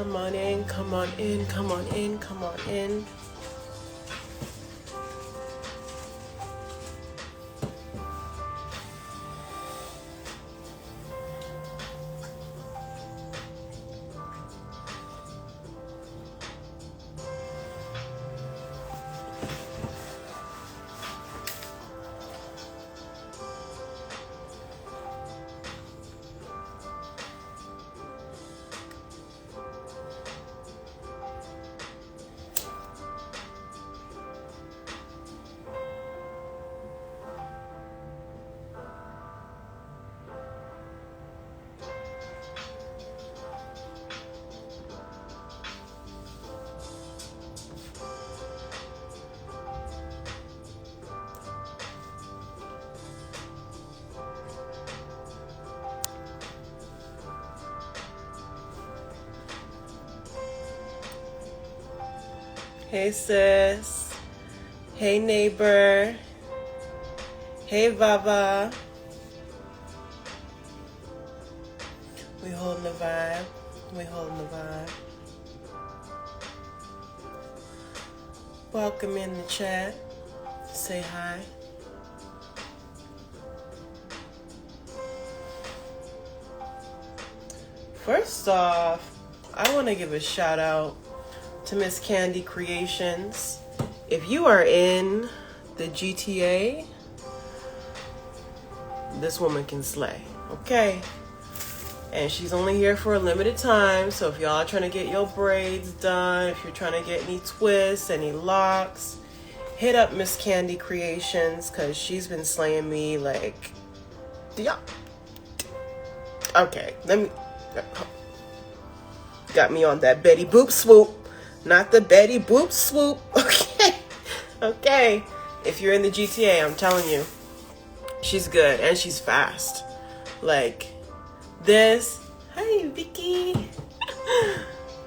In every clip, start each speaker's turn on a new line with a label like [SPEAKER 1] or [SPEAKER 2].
[SPEAKER 1] Come on in, come on in, come on in, come on in. Hey sis, hey neighbor, hey Baba. We holding the vibe, we holding the vibe. Welcome in the chat, say hi. First off, I want to give a shout out to Miss Candy Creations. If you are in the GTA, this woman can slay, okay? And she's only here for a limited time, so if y'all are trying to get your braids done, if you're trying to get any twists, any locks, hit up Miss Candy Creations, because she's been slaying me like, yeah. Okay, got me on that Betty Boop swoop. Not the Betty Boop swoop. Okay. If you're in the GTA, I'm telling you, she's good and she's fast. Like this. Hi, Vicky.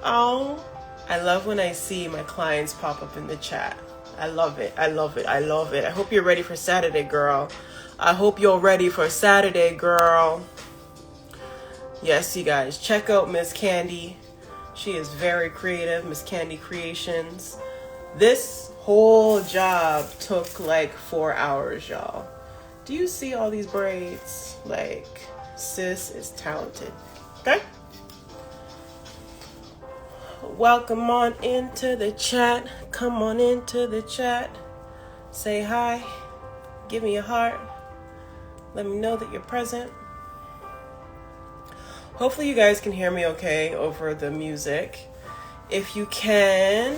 [SPEAKER 1] Oh, I love when I see my clients pop up in the chat. I love it. I love it. I love it. I hope you're ready for Saturday, girl. I hope you're ready for Saturday, girl. Yes, you guys, check out Miss Candy. She is very creative, Miss Candy Creations. This whole job took like 4 hours, y'all. Do you see all these braids? Like, sis is talented, okay? Welcome on into the chat. Come on into the chat. Say hi. Give me a heart. Let me know that you're present. Hopefully you guys can hear me okay over the music. If you can,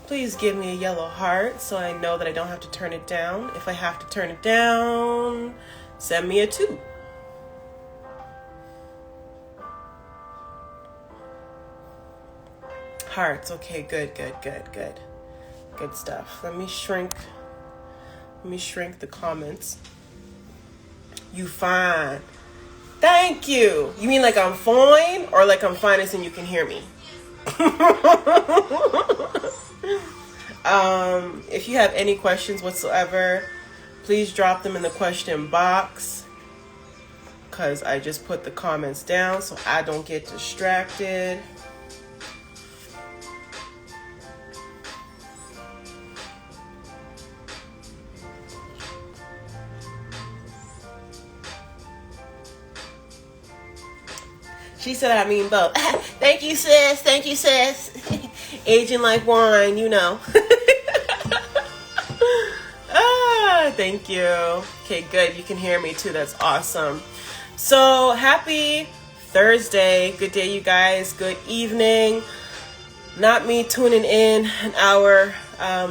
[SPEAKER 1] please give me a yellow heart so I know that I don't have to turn it down. If I have to turn it down, send me a 2. Hearts, okay, good. Good stuff. Let me shrink the comments. You fine. Thank you. You mean like I'm fine or like I'm fine as in you can hear me? If you have any questions whatsoever, please drop them in the question box because I just put the comments down so I don't get distracted. She said I mean both. Thank you, sis. Thank you, sis. Aging like wine, you know. Thank you. Okay, good. You can hear me too. That's awesome. So happy Thursday. Good day, you guys. Good evening. Not me tuning in an hour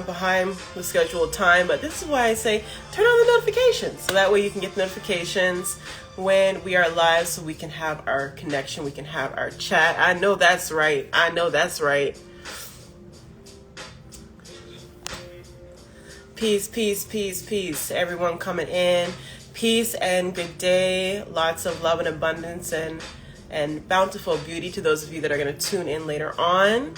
[SPEAKER 1] behind the scheduled time, but this is why I say turn on the notifications so that way you can get notifications when we are live so we can have our connection, we can have our chat. I know that's right. Peace, everyone coming in. Peace and good day. Lots of love and abundance and bountiful beauty to those of you that are going to tune in later on.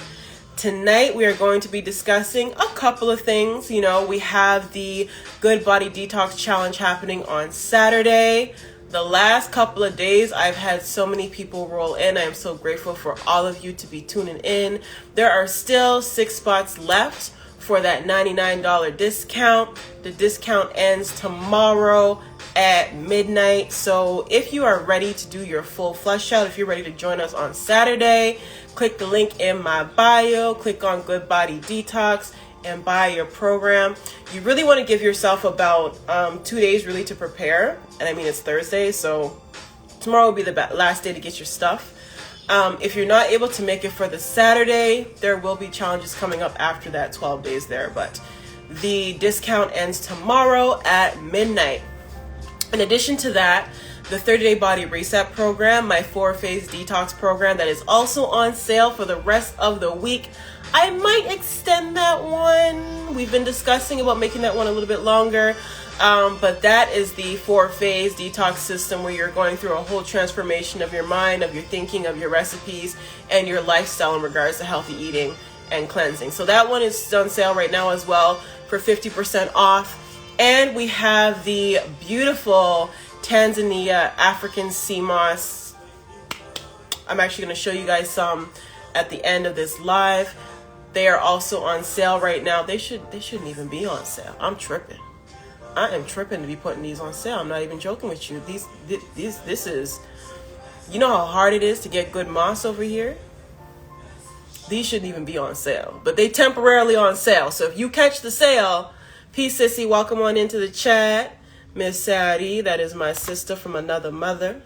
[SPEAKER 1] Tonight we are going to be discussing a couple of things. You know, we have the Good Body Detox Challenge happening on Saturday. The last couple of days, I've had so many people roll in. I am so grateful for all of you to be tuning in. There are still 6 spots left for that $99 discount. The discount ends tomorrow at midnight. So if you are ready to do your full flush out, if you're ready to join us on Saturday, click the link in my bio, click on Good Body Detox, and buy your program. You really want to give yourself about 2 days really to prepare. And I mean, it's Thursday, so tomorrow will be the last day to get your stuff. If you're not able to make it for the Saturday, there will be challenges coming up after that 12 days there. But the discount ends tomorrow at midnight. In addition to that, the 30-day body reset program, my 4-phase detox program that is also on sale for the rest of the week. I might extend that one. We've been discussing about making that one a little bit longer. But that is the 4-phase detox system where you're going through a whole transformation of your mind, of your thinking, of your recipes, and your lifestyle in regards to healthy eating and cleansing. So that one is on sale right now as well for 50% off. And we have the beautiful Tanzania African sea moss. I'm actually going to show you guys some at the end of this live. They are also on sale right now. They shouldn't even be on sale. I'm tripping. I am tripping to be putting these on sale. I'm not even joking with you. This is, you know how hard it is to get good moss over here? These shouldn't even be on sale, but they temporarily on sale. So if you catch the sale, peace, sissy, welcome on into the chat. Miss Sadie, that is my sister from another mother.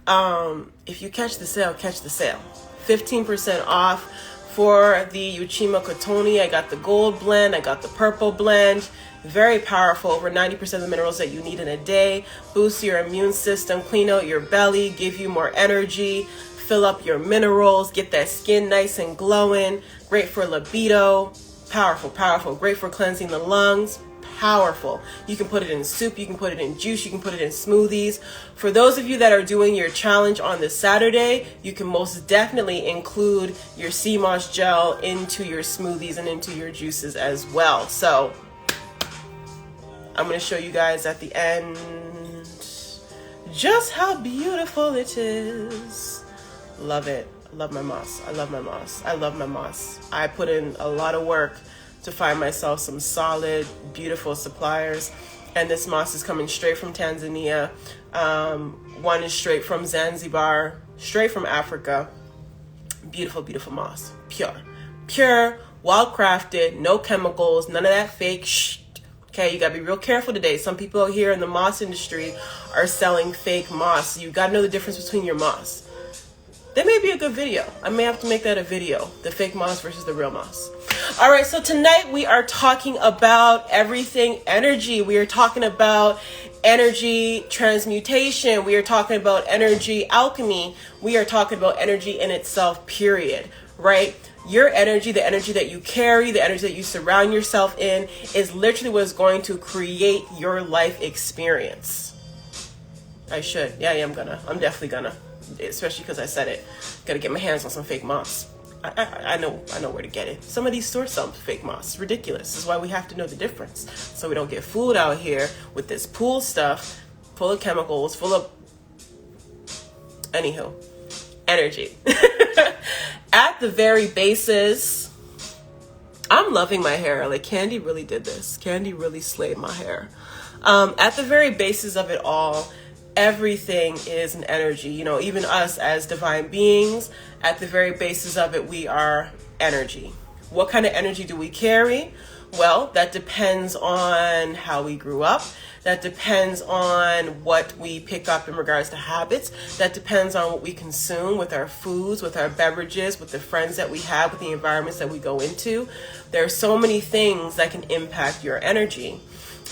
[SPEAKER 1] If you catch the sale, catch the sale. 15% off. For the Uchima Kotoni, I got the gold blend, I got the purple blend. Very powerful, over 90% of the minerals that you need in a day. Boost your immune system, clean out your belly, give you more energy, fill up your minerals, get that skin nice and glowing. Great for libido. Powerful, powerful. Great for cleansing the lungs. Powerful. You can put it in soup, you can put it in juice, you can put it in smoothies. For those of you that are doing your challenge on this Saturday, you can most definitely include your sea moss gel into your smoothies and into your juices as well. So I'm going to show you guys at the end just how beautiful it is. Love it. I love my moss. I love my moss. I love my moss. I put in a lot of work to find myself some solid, beautiful suppliers. And this moss is coming straight from Tanzania. One is straight from Zanzibar, straight from Africa. Beautiful, beautiful moss. Pure, well crafted, no chemicals, none of that fake shit. Okay, you gotta be real careful today. Some people out here in the moss industry are selling fake moss. You gotta know the difference between your moss. That may be a good video. I may have to make that a video. The fake moss versus the real moss. All right, so tonight we are talking about everything energy. We are talking about energy transmutation. We are talking about energy alchemy. We are talking about energy in itself, period, right? Your energy, the energy that you carry, the energy that you surround yourself in is literally what is going to create your life experience. I'm definitely gonna. Especially because I said it. Gotta get my hands on some fake moss. I know where to get it. Some of these stores sell fake moss. It's ridiculous. This is why we have to know the difference. So we don't get fooled out here with this pool stuff full of chemicals, full of energy. At the very basis, I'm loving my hair. Like Candy really did this. Candy really slayed my hair. At the very basis of it all, everything is an energy. You know, even us as divine beings, at the very basis of it, we are energy. What kind of energy do we carry? Well, that depends on how we grew up. That depends on what we pick up in regards to habits. That depends on what we consume with our foods, with our beverages, with the friends that we have, with the environments that we go into. There are so many things that can impact your energy.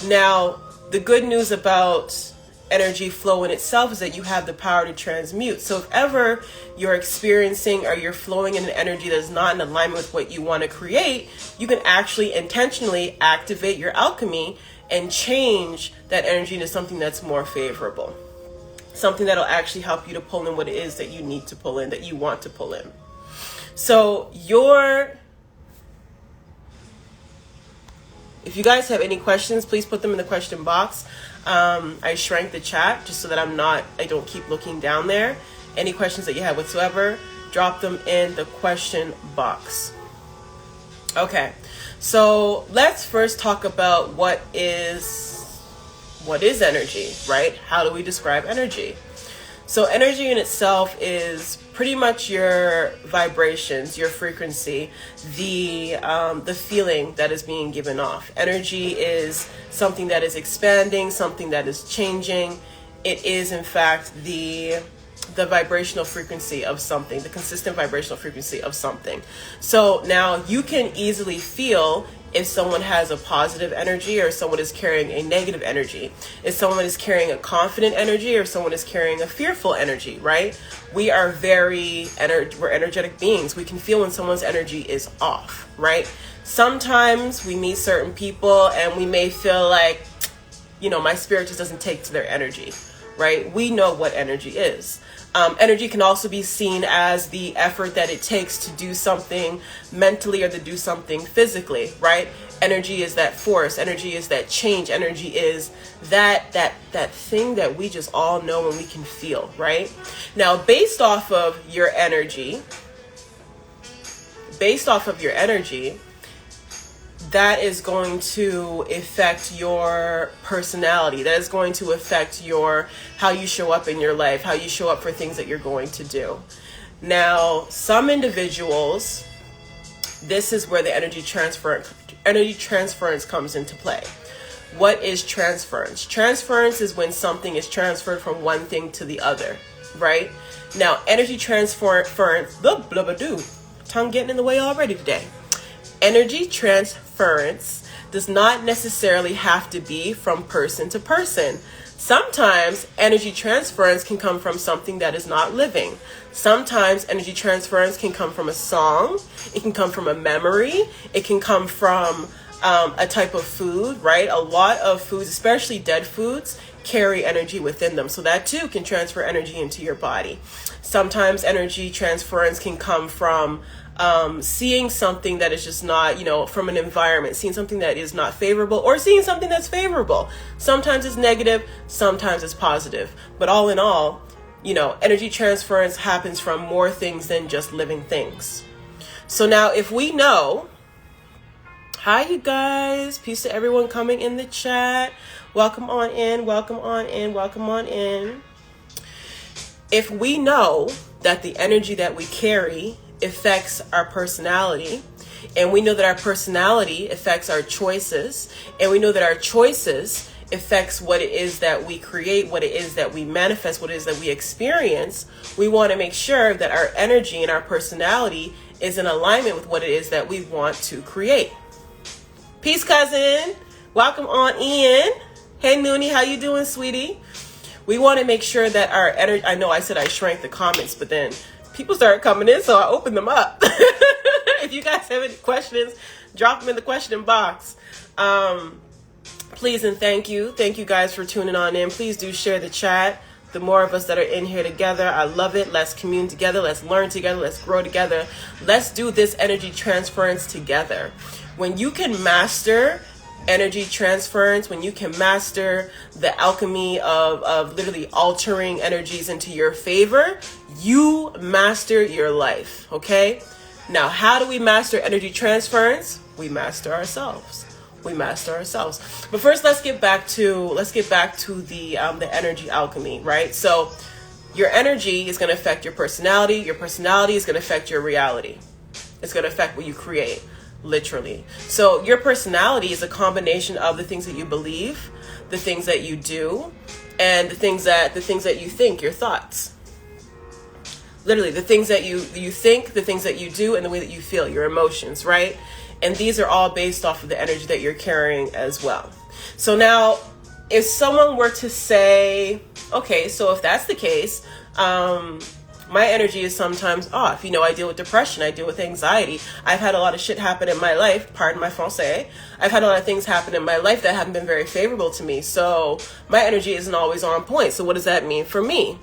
[SPEAKER 1] Now, the good news about energy flow in itself is that you have the power to transmute. So if ever you're experiencing or you're flowing in an energy that is not in alignment with what you want to create, you can actually intentionally activate your alchemy and change that energy into something that's more favorable. Something that'll actually help you to pull in what it is that you need to pull in, that you want to pull in. So If you guys have any questions, please put them in the question box. I shrank the chat just so that I don't keep looking down there. Any questions that you have whatsoever, drop them in the question box. Okay, so let's first talk about what is energy, right? How do we describe energy? So energy in itself is pretty much your vibrations, your frequency, the feeling that is being given off. Energy is something that is expanding, something that is changing. It is, in fact, the vibrational frequency of something, the consistent vibrational frequency of something. So now you can easily feel if someone has a positive energy or someone is carrying a negative energy, if someone is carrying a confident energy or someone is carrying a fearful energy, right? We are we're energetic beings. We can feel when someone's energy is off, right? Sometimes we meet certain people and we may feel like, my spirit just doesn't take to their energy, right? We know what energy is. Energy can also be seen as the effort that it takes to do something mentally or to do something physically, right? Energy is that force. Energy is that change. Energy is that thing that we just all know and we can feel, right? Now, based off of your energy, that is going to affect your personality. That is going to affect how you show up in your life, how you show up for things that you're going to do. Now, some individuals, this is where the energy transference comes into play. What is transference? Transference is when something is transferred from one thing to the other, right? Now, energy transference, tongue getting in the way already today. Energy transference does not necessarily have to be from person to person. Sometimes energy transference can come from something that is not living. Sometimes energy transference can come from a song. It can come from a memory. It can come from a type of food, right? A lot of foods, especially dead foods, carry energy within them. So that too can transfer energy into your body. Sometimes energy transference can come from seeing something that is just not, from an environment, seeing something that is not favorable or seeing something that's favorable. Sometimes it's negative, sometimes it's positive. But all in all, energy transference happens from more things than just living things. So now if we know, hi you guys, peace to everyone coming in the chat. Welcome on in, welcome on in, welcome on in. If we know that the energy that we carry affects our personality, and we know that our personality affects our choices, and we know that our choices affects what it is that we create, what it is that we manifest, what it is that we experience, we want to make sure that our energy and our personality is in alignment with what it is that we want to create. Peace, cousin. Welcome on in. Hey, Noonie, how you doing, sweetie? We want to make sure that our energy, I know I said I shrank the comments, but then people started coming in, so I opened them up. If you guys have any questions, drop them in the question box. Please and thank you. Thank you guys for tuning on in. Please do share the chat. The more of us that are in here together, I love it. Let's commune together. Let's learn together. Let's grow together. Let's do this energy transference together. When you can master energy transference, when you can master the alchemy of literally altering energies into your favor, you master your life, okay? Now, how do we master energy transference? We master ourselves. But first, let's get back to the energy alchemy, right? So your energy is going to affect your personality. Your personality is going to affect your reality. It's going to affect what you create. Literally. So your personality is a combination of the things that you believe, the things that you do, and the things that you think, your thoughts. Literally, the things that you think, the things that you do, and the way that you feel, your emotions, right? And these are all based off of the energy that you're carrying as well. So now, if someone were to say, okay, so if that's the case, my energy is sometimes off. I deal with depression. I deal with anxiety. I've had a lot of shit happen in my life. Pardon my français. I've had a lot of things happen in my life that haven't been very favorable to me. So my energy isn't always on point. So what does that mean for me?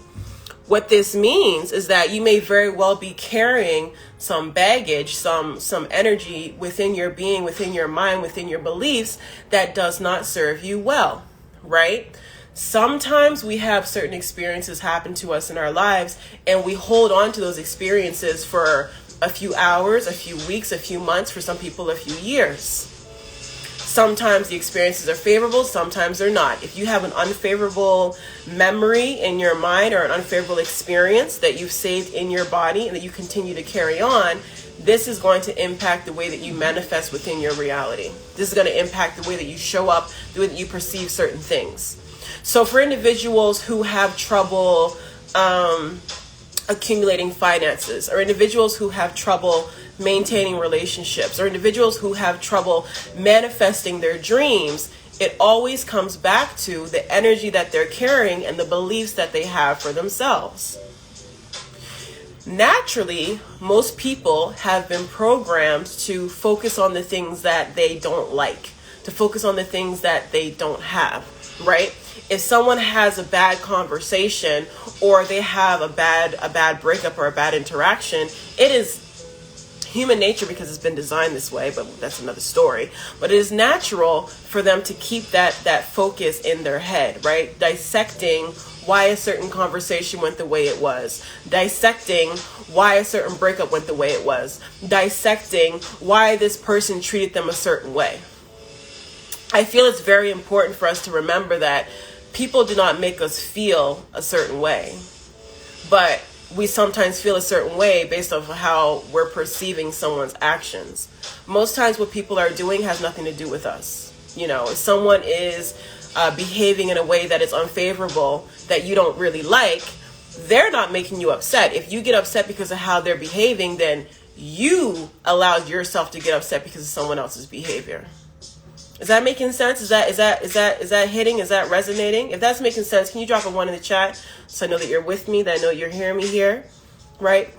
[SPEAKER 1] What this means is that you may very well be carrying some baggage, some energy within your being, within your mind, within your beliefs that does not serve you well, right? Sometimes we have certain experiences happen to us in our lives and we hold on to those experiences for a few hours, a few weeks, a few months, for some people a few years. Sometimes the experiences are favorable, sometimes they're not. If you have an unfavorable memory in your mind or an unfavorable experience that you've saved in your body and that you continue to carry on, this is going to impact the way that you manifest within your reality. This is going to impact the way that you show up, the way that you perceive certain things. So for individuals who have trouble accumulating finances, or individuals who have trouble maintaining relationships, or individuals who have trouble manifesting their dreams, it always comes back to the energy that they're carrying and the beliefs that they have for themselves. Naturally, most people have been programmed to focus on the things that they don't like, to focus on the things that they don't have, right? If someone has a bad conversation or they have a bad breakup or a bad interaction, it is human nature, because it's been designed this way, but that's another story. But it is natural for them to keep that focus in their head, right? Dissecting why a certain conversation went the way it was, dissecting why a certain breakup went the way it was, dissecting why this person treated them a certain way. I feel it's very important for us to remember that people do not make us feel a certain way, but we sometimes feel a certain way based off of how we're perceiving someone's actions. Most times what people are doing has nothing to do with us. You know, if someone is behaving in a way that is unfavorable, that you don't really like, they're not making you upset. If you get upset because of how they're behaving, then you allowed yourself to get upset because of someone else's behavior. Is that making sense? Is that hitting? Is that resonating? If that's making sense, can you drop a 1 in the chat so I know that you're with me, that I know you're hearing me here, right?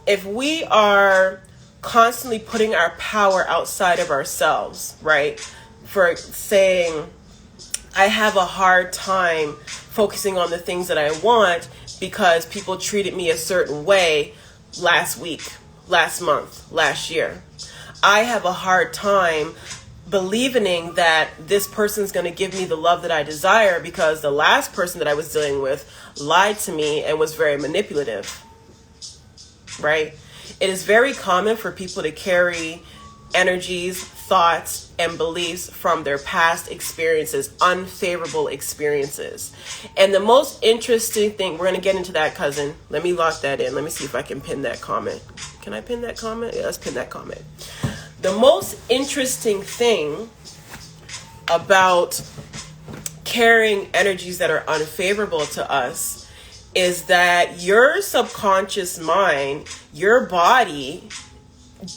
[SPEAKER 1] If we are constantly putting our power outside of ourselves, right? For saying, I have a hard time focusing on the things that I want because people treated me a certain way last week, last month, last year. I have a hard time believing that this person's going to give me the love that I desire because the last person that I was dealing with lied to me and was very manipulative, right? It is very common for people to carry energies, thoughts, and beliefs from their past experiences, unfavorable experiences. And the most interesting thing, we're going to get into that, cousin. Let me lock that in. Let me see if I can pin that comment. Can I pin that comment? Yeah, let's pin that comment. The most interesting thing about carrying energies that are unfavorable to us is that your subconscious mind, your body,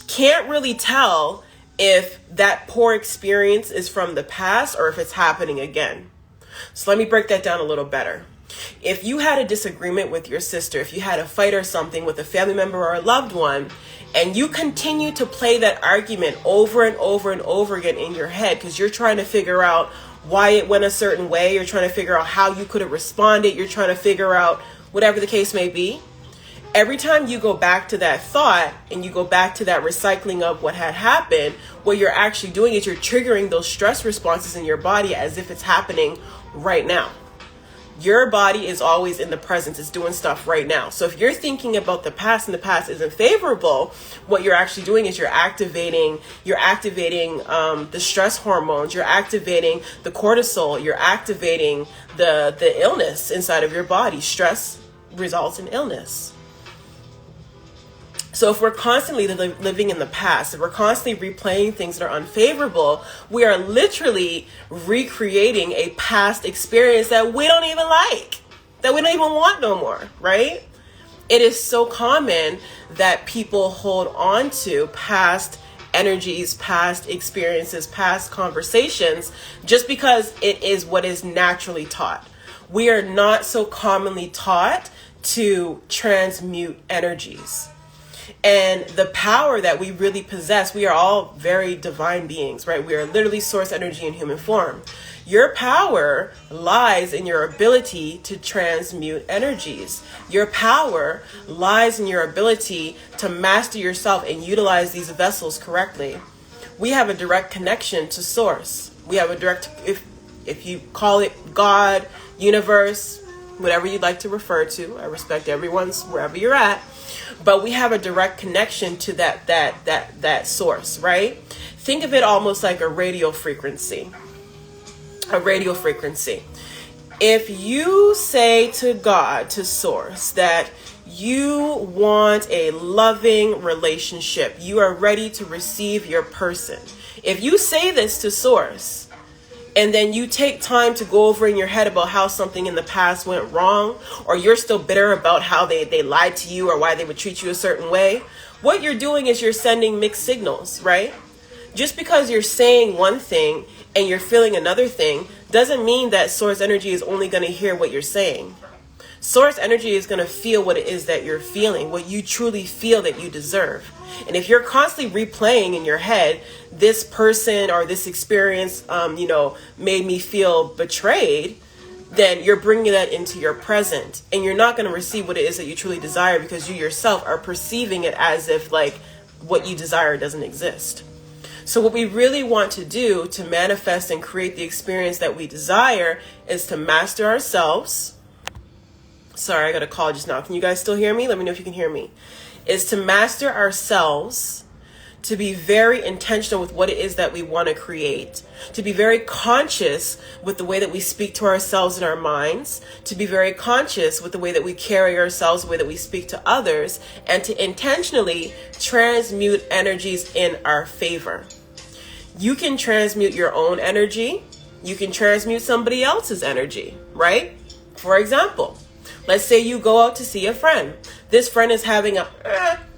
[SPEAKER 1] can't really tell if that poor experience is from the past or if it's happening again. So let me break that down a little better. If you had a disagreement with your sister, if you had a fight or something with a family member or a loved one, and you continue to play that argument over and over and over again in your head because you're trying to figure out why it went a certain way, you're trying to figure out how you could have responded, you're trying to figure out whatever the case may be, every time you go back to that thought and you go back to that recycling of what had happened, what you're actually doing is you're triggering those stress responses in your body as if it's happening right now. Your body is always in the present. It's doing stuff right now. So if you're thinking about the past and the past isn't favorable, what you're actually doing is you're activating the stress hormones. You're activating the cortisol. You're activating the illness inside of your body. Stress results in illness. So if we're constantly living in the past, if we're constantly replaying things that are unfavorable, we are literally recreating a past experience that we don't even like, that we don't even want no more, right? It is so common that people hold on to past energies, past experiences, past conversations, just because it is what is naturally taught. We are not so commonly taught to transmute energies. And the power that we really possess, we are all very divine beings, right? We are literally source energy in human form. Your power lies in your ability to transmute energies. Your power lies in your ability to master yourself and utilize these vessels correctly. We have a direct connection to source. We have a direct, if you call it God, universe, whatever you'd like to refer to. I respect everyone's wherever you're at, but we have a direct connection to that source, right? Think of it almost like a radio frequency. A radio frequency. If you say to God, to source, that you want a loving relationship, you are ready to receive your person. If you say this to source, and then you take time to go over in your head about how something in the past went wrong, or you're still bitter about how they lied to you or why they would treat you a certain way, what you're doing is you're sending mixed signals, right? Just because you're saying one thing and you're feeling another thing doesn't mean that source energy is only going to hear what you're saying. Source energy is going to feel what it is that you're feeling, what you truly feel that you deserve. And if you're constantly replaying in your head, this person or this experience, made me feel betrayed, then you're bringing that into your present, and you're not going to receive what it is that you truly desire, because you yourself are perceiving it as if like what you desire doesn't exist. So what we really want to do to manifest and create the experience that we desire is to master ourselves. Sorry, I got a call just now. Can you guys still hear me? Let me know if you can hear me. Is to master ourselves, to be very intentional with what it is that we want to create, to be very conscious with the way that we speak to ourselves in our minds, to be very conscious with the way that we carry ourselves, the way that we speak to others, and to intentionally transmute energies in our favor. You can transmute your own energy. You can transmute somebody else's energy, right? For example, let's say you go out to see a friend. This friend is having a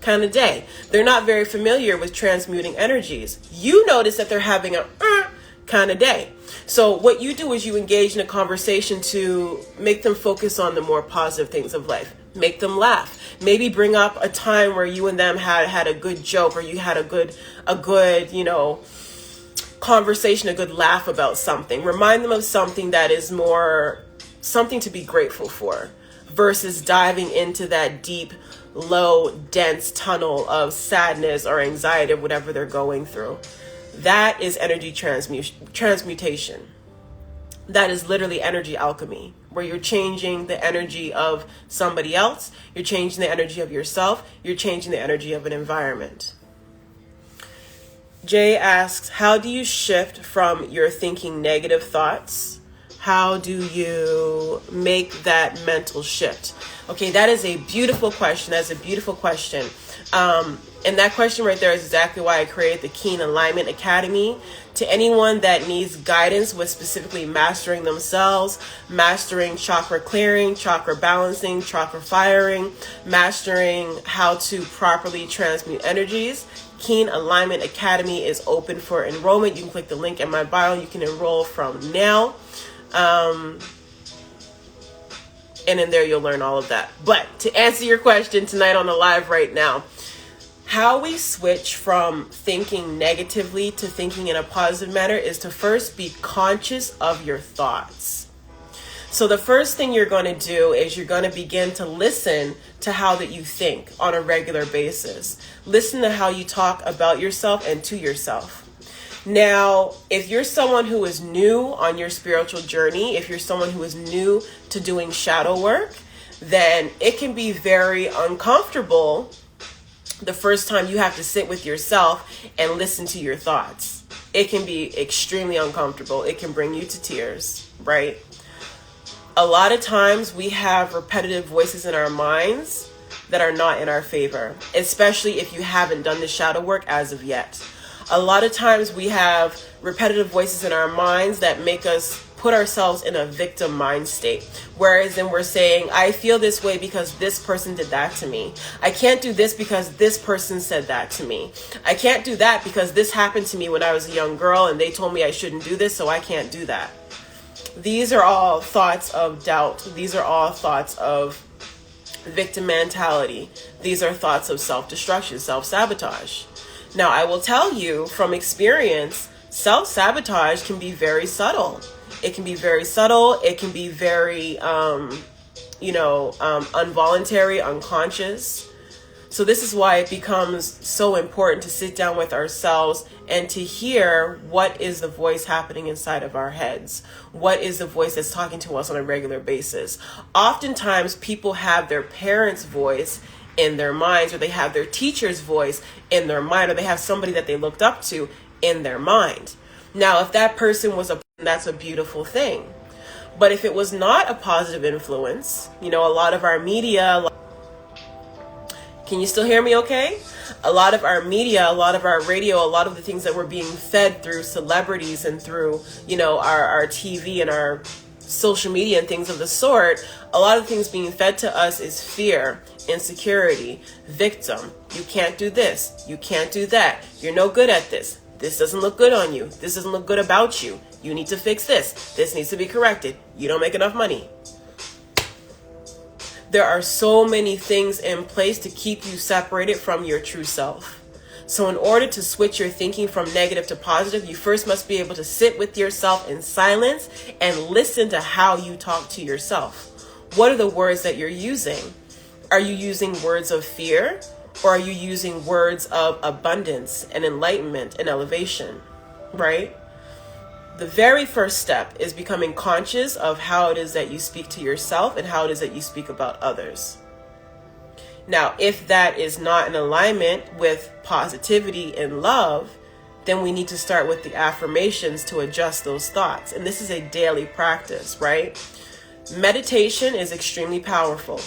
[SPEAKER 1] kind of day. They're not very familiar with transmuting energies. You notice that they're having a kind of day. So what you do is you engage in a conversation to make them focus on the more positive things of life. Make them laugh. Maybe bring up a time where you and them had a good joke, or you had a good, conversation, a good laugh about something. Remind them of something that is more something to be grateful for, versus diving into that deep, low, dense tunnel of sadness or anxiety or whatever they're going through. That is energy transmutation. That is literally energy alchemy, where you're changing the energy of somebody else, you're changing the energy of yourself, you're changing the energy of an environment. Jay asks, how do you shift from your thinking negative thoughts? How do you make that mental shift? Okay, that is a beautiful question. That's a beautiful question. And that question right there is exactly why I created the Keen Alignment Academy. To anyone that needs guidance with specifically mastering themselves, mastering chakra clearing, chakra balancing, chakra firing, mastering how to properly transmute energies, Keen Alignment Academy is open for enrollment. You can click the link in my bio. You can enroll from now. And in there you'll learn all of that. But to answer your question tonight on the live right now, how we switch from thinking negatively to thinking in a positive manner is to first be conscious of your thoughts. So the first thing you're going to do is you're going to begin to listen to how that you think on a regular basis. Listen to how you talk about yourself and to yourself. Now, if you're someone who is new on your spiritual journey, if you're someone who is new to doing shadow work, then it can be very uncomfortable the first time you have to sit with yourself and listen to your thoughts. It can be extremely uncomfortable. It can bring you to tears, right? A lot of times we have repetitive voices in our minds that are not in our favor, especially if you haven't done the shadow work as of yet. A lot of times we have repetitive voices in our minds that make us put ourselves in a victim mind state. Whereas then we're saying, I feel this way because this person did that to me. I can't do this because this person said that to me. I can't do that because this happened to me when I was a young girl and they told me I shouldn't do this, so I can't do that. These are all thoughts of doubt. These are all thoughts of victim mentality. These are thoughts of self-destruction, self-sabotage. Now, I will tell you from experience, Self-sabotage can be very subtle. It can be very subtle. It can be very, involuntary, unconscious. So this is why it becomes so important to sit down with ourselves and to hear what is the voice happening inside of our heads. What is the voice that's talking to us on a regular basis? Oftentimes people have their parents' voice in their minds, or they have their teacher's voice in their mind, or they have somebody that they looked up to in their mind. Now, if that person was that's a beautiful thing. But if it was not a positive influence, a lot of our media, can you still hear me okay? A lot of our media, a lot of our radio, a lot of the things that we're being fed through celebrities and through, our TV and our social media and things of the sort, a lot of things being fed to us is fear, insecurity, victim. You can't do this. You can't do that. You're no good at this. This doesn't look good on you. This doesn't look good about you. You need to fix this. This needs to be corrected. You don't make enough money. There are so many things in place to keep you separated from your true self. So in order to switch your thinking from negative to positive, you first must be able to sit with yourself in silence and listen to how you talk to yourself. What are the words that you're using? Are you using words of fear, or are you using words of abundance and enlightenment and elevation, right? The very first step is becoming conscious of how it is that you speak to yourself and how it is that you speak about others. Now, if that is not in alignment with positivity and love, then we need to start with the affirmations to adjust those thoughts. And this is a daily practice, right? Meditation is extremely powerful.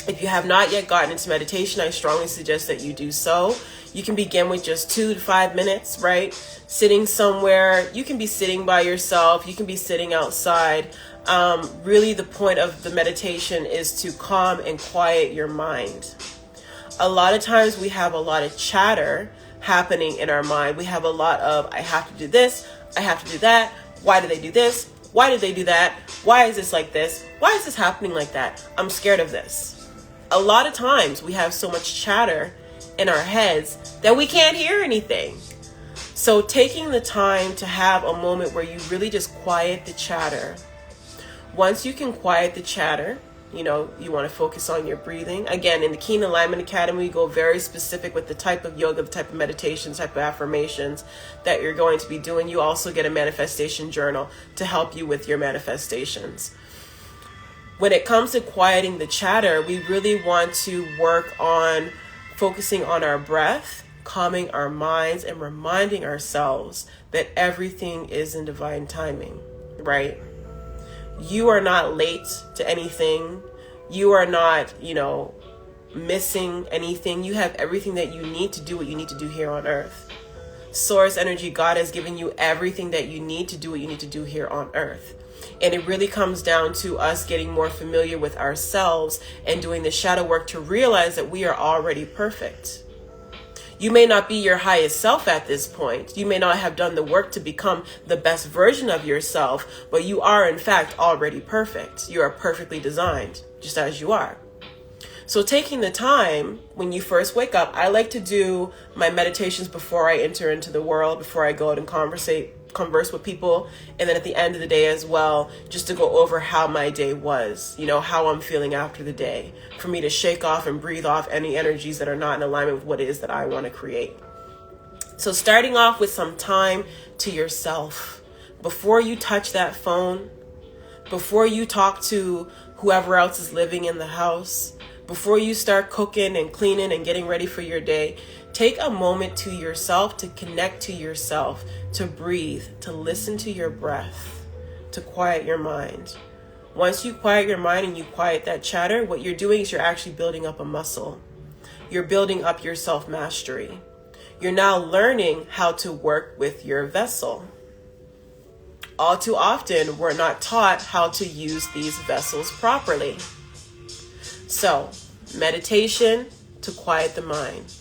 [SPEAKER 1] If you have not yet gotten into meditation, I strongly suggest that you do so. You can begin with just 2 to 5 minutes, right? Sitting somewhere. You can be sitting by yourself. You can be sitting outside. Really, the point of the meditation is to calm and quiet your mind. A lot of times we have a lot of chatter happening in our mind. We have a lot of, I have to do this. I have to do that. Why do they do this? Why did they do that? Why is this like this? Why is this happening like that? I'm scared of this. A lot of times we have so much chatter in our heads that we can't hear anything. So taking the time to have a moment where you really just quiet the chatter. Once you can quiet the chatter, you want to focus on your breathing. Again, in the Keen Alignment Academy, we go very specific with the type of yoga, the type of meditation, type of affirmations that you're going to be doing. You also get a manifestation journal to help you with your manifestations. When it comes to quieting the chatter, we really want to work on focusing on our breath, calming our minds, and reminding ourselves that everything is in divine timing, right? You are not late to anything. You are not, missing anything. You have everything that you need to do what you need to do here on earth. Source energy, God has given you everything that you need to do what you need to do here on earth. And it really comes down to us getting more familiar with ourselves and doing the shadow work to realize that we are already perfect. You may not be your highest self at this point. You may not have done the work to become the best version of yourself, but you are in fact already perfect. You are perfectly designed, just as you are. So taking the time when you first wake up, I like to do my meditations before I enter into the world, before I go out and converse with people, and then at the end of the day as well, just to go over how my day was, how I'm feeling after the day, for me to shake off and breathe off any energies that are not in alignment with what it is that I want to create. So starting off with some time to yourself before you touch that phone, before you talk to whoever else is living in the house, before you start cooking and cleaning and getting ready for your day, take a moment to yourself, to connect to yourself, to breathe, to listen to your breath, to quiet your mind. Once you quiet your mind and you quiet that chatter, what you're doing is you're actually building up a muscle. You're building up your self-mastery. You're now learning how to work with your vessel. All too often, we're not taught how to use these vessels properly. So, meditation to quiet the mind.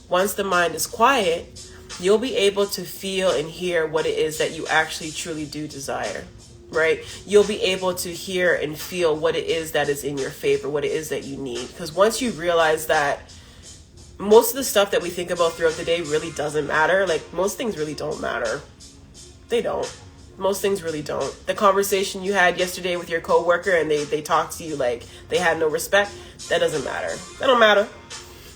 [SPEAKER 1] Once the mind is quiet, you'll be able to feel and hear what it is that you actually truly do desire, right? You'll be able to hear and feel what it is that is in your favor, what it is that you need. Because once you realize that most of the stuff that we think about throughout the day really doesn't matter, like most things really don't matter. They don't. Most things really don't. The conversation you had yesterday with your coworker and they talked to you like they had no respect, that doesn't matter. That don't matter.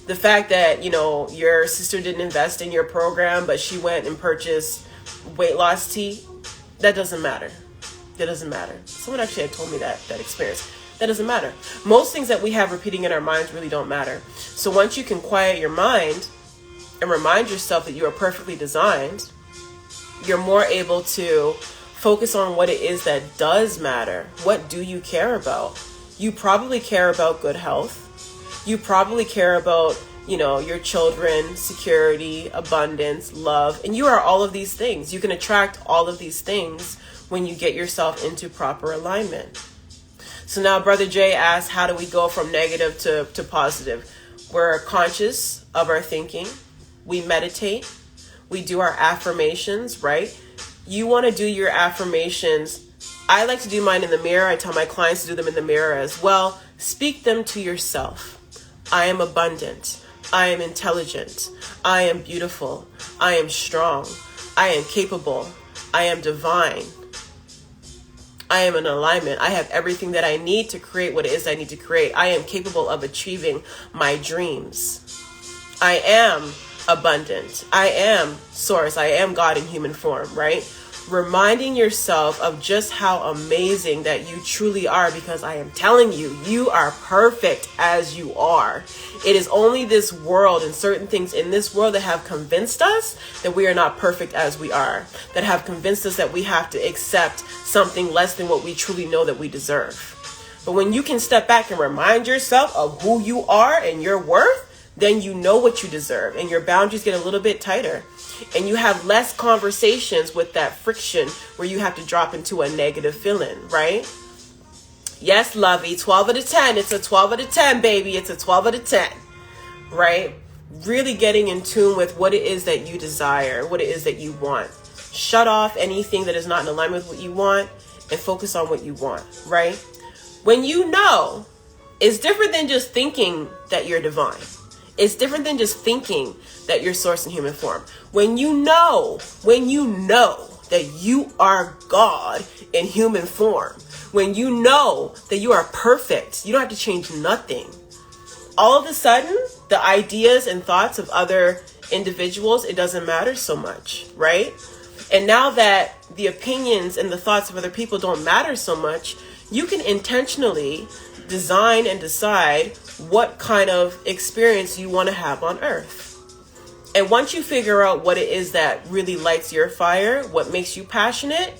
[SPEAKER 1] The fact that, your sister didn't invest in your program, but she went and purchased weight loss tea, that doesn't matter. That doesn't matter. Someone actually had told me that experience. That doesn't matter. Most things that we have repeating in our minds really don't matter. So once you can quiet your mind and remind yourself that you are perfectly designed, you're more able to focus on what it is that does matter. What do you care about? You probably care about good health. You probably care about, your children, security, abundance, love, and you are all of these things. You can attract all of these things when you get yourself into proper alignment. So now Brother Jay asks, how do we go from negative to positive? We're conscious of our thinking. We meditate. We do our affirmations, right? You want to do your affirmations. I like to do mine in the mirror. I tell my clients to do them in the mirror as well. Speak them to yourself. I am abundant. I am intelligent. I am beautiful. I am strong. I am capable. I am divine. I am in alignment. I have everything that I need to create what it is I need to create. I am capable of achieving my dreams. I am abundant. I am source. I am God in human form, right? Reminding yourself of just how amazing that you truly are, because I am telling you, you are perfect as you are. It is only this world and certain things in this world that have convinced us that we are not perfect as we are, that have convinced us that we have to accept something less than what we truly know that we deserve. But when you can step back and remind yourself of who you are and your worth, then you know what you deserve and your boundaries get a little bit tighter. And you have less conversations with that friction where you have to drop into a negative feeling, right? Yes, lovey, 12 out of 10. It's a 12 out of 10, baby. It's a 12 out of 10, right? Really getting in tune with what it is that you desire, what it is that you want. Shut off anything that is not in alignment with what you want and focus on what you want, right? When you know, it's different than just thinking that you're divine. It's different than just thinking that you're source in human form. When you know that you are God in human form, when you know that you are perfect, you don't have to change nothing. All of a sudden, the ideas and thoughts of other individuals, it doesn't matter so much, right? And now that the opinions and the thoughts of other people don't matter so much, you can intentionally design and decide what kind of experience you want to have on earth. And once you figure out what it is that really lights your fire, what makes you passionate,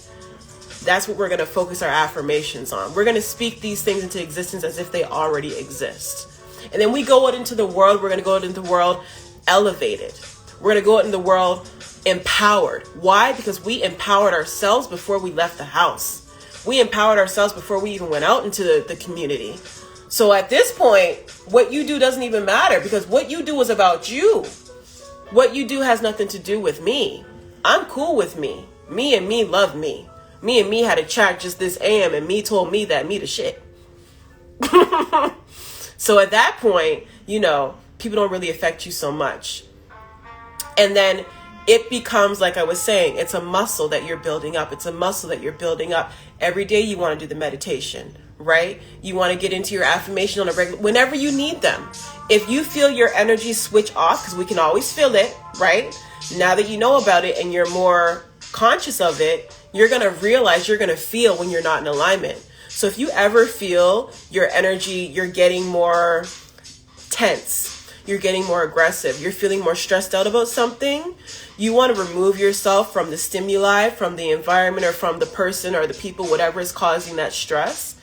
[SPEAKER 1] that's what we're going to focus our affirmations on. We're going to speak these things into existence as if they already exist. And then we go out into the world, we're going to go out into the world elevated. We're going to go out in the world empowered. Why? Because we empowered ourselves before we left the house. We empowered ourselves before we even went out into the community. So at this point, what you do doesn't even matter, because what you do is about you. What you do has nothing to do with me. I'm cool with me. Me and me love me. Me and me had a chat just this AM and me told me that me the shit. So at that point, people don't really affect you so much. And then it becomes, like I was saying, it's a muscle that you're building up. It's a muscle that you're building up. Every day you want to do the meditation, right? You want to get into your affirmation on a regular, whenever you need them. If you feel your energy switch off, because we can always feel it, right? Now that you know about it and you're more conscious of it, you're going to realize, you're going to feel when you're not in alignment. So if you ever feel your energy, you're getting more tense, you're getting more aggressive, you're feeling more stressed out about something, you want to remove yourself from the stimuli, from the environment, or from the person or the people, whatever is causing that stress,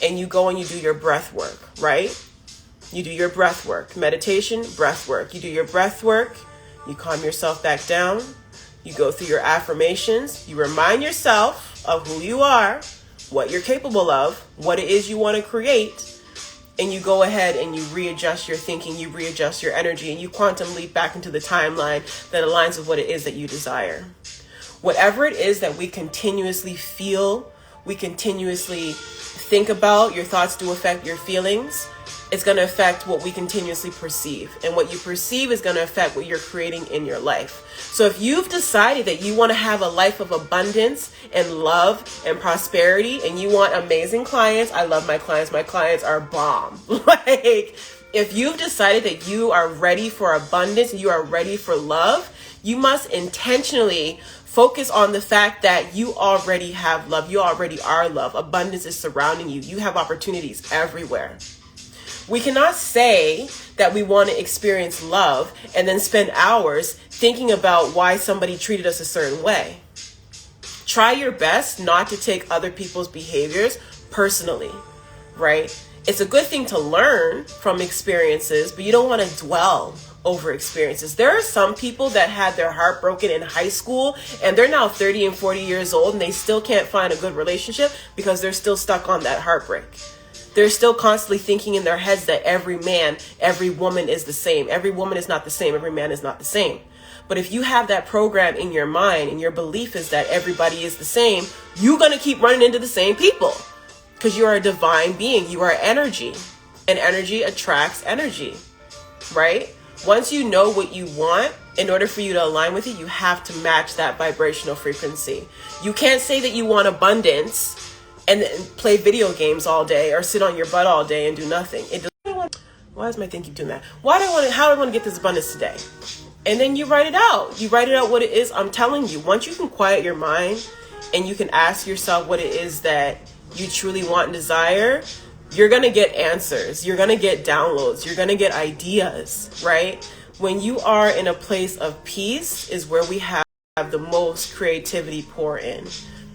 [SPEAKER 1] and you go and you do your breath work, right? You do your breath work, meditation, breath work. You do your breath work, you calm yourself back down, you go through your affirmations, you remind yourself of who you are, what you're capable of, what it is you want to create, and you go ahead and you readjust your thinking, you readjust your energy, and you quantum leap back into the timeline that aligns with what it is that you desire. Whatever it is that we continuously feel, we continuously think about, your thoughts do affect your feelings. it's going to affect what we continuously perceive. And what you perceive is going to affect what you're creating in your life. So if you've decided that you want to have a life of abundance and love and prosperity, and you want amazing clients, I love my clients. My clients are bomb. Like, if you've decided that you are ready for abundance and you are ready for love, you must intentionally focus on the fact that you already have love. You already are love. Abundance is surrounding you. You have opportunities everywhere. We cannot say that we want to experience love and then spend hours thinking about why somebody treated us a certain way. Try your best not to take other people's behaviors personally, right? It's a good thing to learn from experiences, but you don't want to dwell over experiences. There are some people that had their heart broken in high school and they're now 30 and 40 years old and they still can't find a good relationship because they're still stuck on that heartbreak. They're still constantly thinking in their heads that every man, every woman is the same. Every woman is not the same. Every man is not the same. But if you have that program in your mind and your belief is that everybody is the same, you're going to keep running into the same people because you are a divine being. You are energy, and energy attracts energy, right? Once you know what you want, in order for you to align with it, you have to match that vibrational frequency. You can't say that you want abundance and then play video games all day or sit on your butt all day and do nothing. Why does my thing keep doing that? How do I want to get this abundance today? And then you write it out. You write it out what it is. I'm telling you, once you can quiet your mind and you can ask yourself what it is that you truly want and desire, you're going to get answers. You're going to get downloads. You're going to get ideas, right? When you are in a place of peace is where we have the most creativity pour in.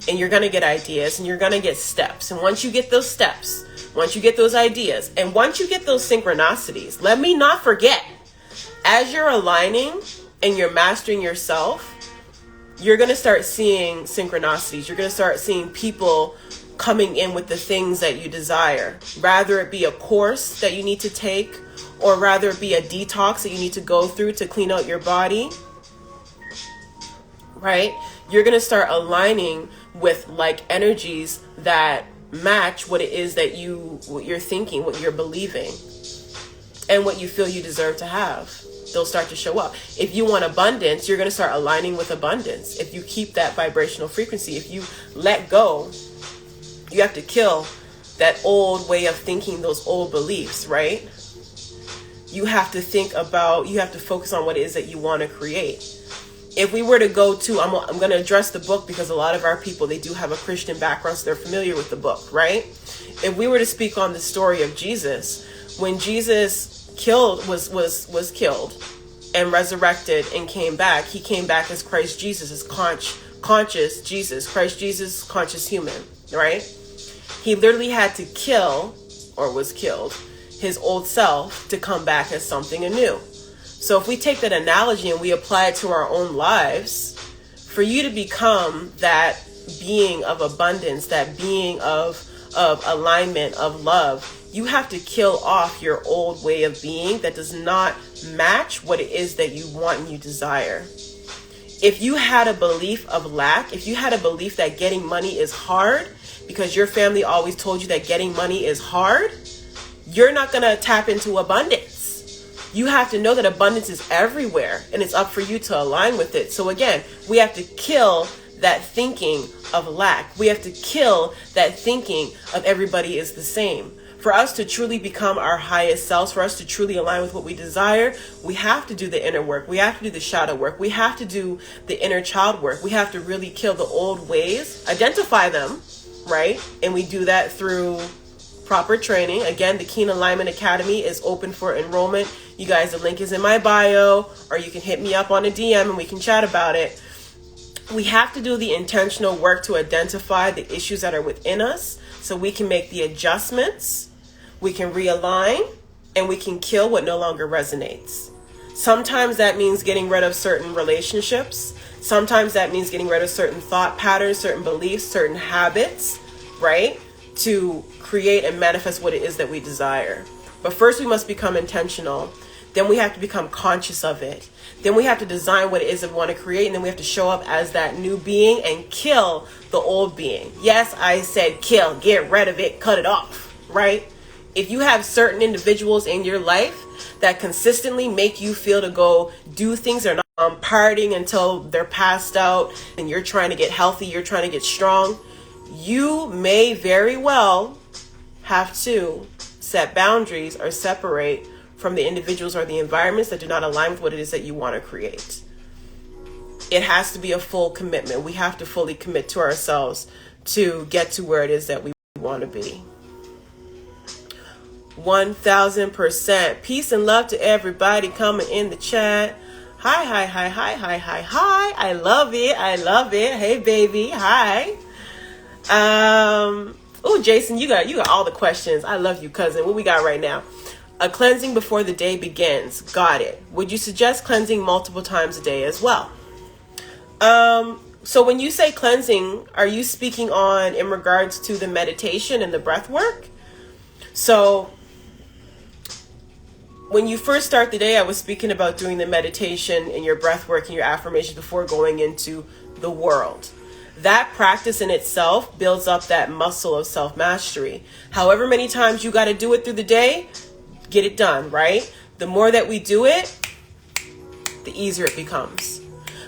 [SPEAKER 1] And you're going to get ideas and you're going to get steps. And once you get those steps, once you get those ideas, and once you get those synchronicities, let me not forget, as you're aligning and you're mastering yourself, you're going to start seeing synchronicities. You're going to start seeing people coming in with the things that you desire, rather it be a course that you need to take, or rather it be a detox that you need to go through to clean out your body, right? You're going to start aligning with like energies that match what it is that what you're thinking, what you're believing, and what you feel you deserve to have. They'll start to show up. If you want abundance, you're going to start aligning with abundance. If you keep that vibrational frequency, if you let go, you have to kill that old way of thinking, those old beliefs, right? You have to focus on what it is that you want to create. If we were to go to, I'm going to address the book because a lot of our people, they do have a Christian background, so they're familiar with the book, right? If we were to speak on the story of Jesus, when Jesus was killed and resurrected and came back, he came back as Christ Jesus, as conscious Jesus, Christ Jesus, conscious human, right? He literally had to kill, or was killed, his old self to come back as something anew. So if we take that analogy and we apply it to our own lives, for you to become that being of abundance, that being of alignment, of love, you have to kill off your old way of being that does not match what it is that you want and you desire. If you had a belief of lack, if you had a belief that getting money is hard because your family always told you that getting money is hard, you're not going to tap into abundance. You have to know that abundance is everywhere and it's up for you to align with it. So again, we have to kill that thinking of lack. We have to kill that thinking of everybody is the same. For us to truly become our highest selves, for us to truly align with what we desire, we have to do the inner work. We have to do the shadow work. We have to do the inner child work. We have to really kill the old ways, identify them, right? And we do that through proper training. Again, the Keen Alignment Academy is open for enrollment. You guys, the link is in my bio, or you can hit me up on a DM and we can chat about it. We have to do the intentional work to identify the issues that are within us so we can make the adjustments, we can realign, and we can kill what no longer resonates. Sometimes that means getting rid of certain relationships. Sometimes that means getting rid of certain thought patterns, certain beliefs, certain habits, right? To create and manifest what it is that we desire. But first we must become intentional. Then we have to become conscious of it. Then we have to design what it is that we want to create. And then we have to show up as that new being and kill the old being. Yes, I said kill, get rid of it, cut it off, right? If you have certain individuals in your life that consistently make you feel to go do things or not partying until they're passed out, and you're trying to get healthy, you're trying to get strong, you may very well have to set boundaries or separate from the individuals or the environments that do not align with what it is that you want to create. It has to be a full commitment. We have to fully commit to ourselves to get to where it is that we want to be. 1000%. Peace and love to everybody coming in the chat. Hi. I love it. Hey, baby. Hi. Oh, Jason, you got all the questions. I love you, cousin. What we got right now? A cleansing before the day begins. Got it. Would you suggest cleansing multiple times a day as well? So when you say cleansing, are you speaking on in regards to the meditation and the breath work? So when you first start the day, I was speaking about doing the meditation and your breath work and your affirmations before going into the world. That practice in itself builds up that muscle of self-mastery. However many times you got to do it through the day, get it done, right? The more that we do it, the easier it becomes.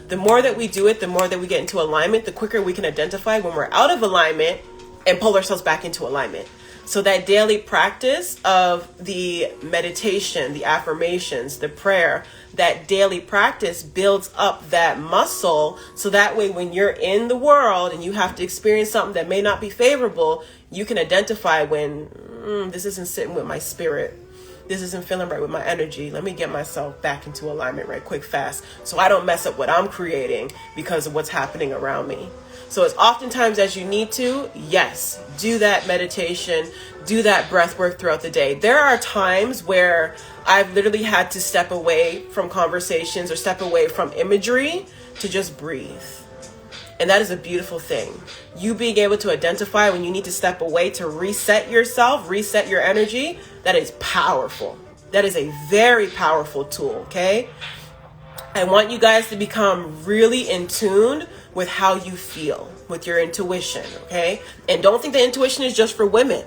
[SPEAKER 1] The more that we do it, the more that we get into alignment, the quicker we can identify when we're out of alignment and pull ourselves back into alignment. So that daily practice of the meditation, the affirmations, the prayer, that daily practice builds up that muscle. So that way, when you're in the world and you have to experience something that may not be favorable, you can identify when this isn't sitting with my spirit. This isn't feeling right with my energy. Let me get myself back into alignment right quick, fast, so I don't mess up what I'm creating because of what's happening around me. So as oftentimes as you need to, yes, do that meditation, do that breath work throughout the day. There are times where I've literally had to step away from conversations or step away from imagery to just breathe. And that is a beautiful thing. You being able to identify when you need to step away to reset yourself, reset your energy, that is powerful. That is a very powerful tool, okay? I want you guys to become really in tune with how you feel, with your intuition, okay? And don't think that intuition is just for women.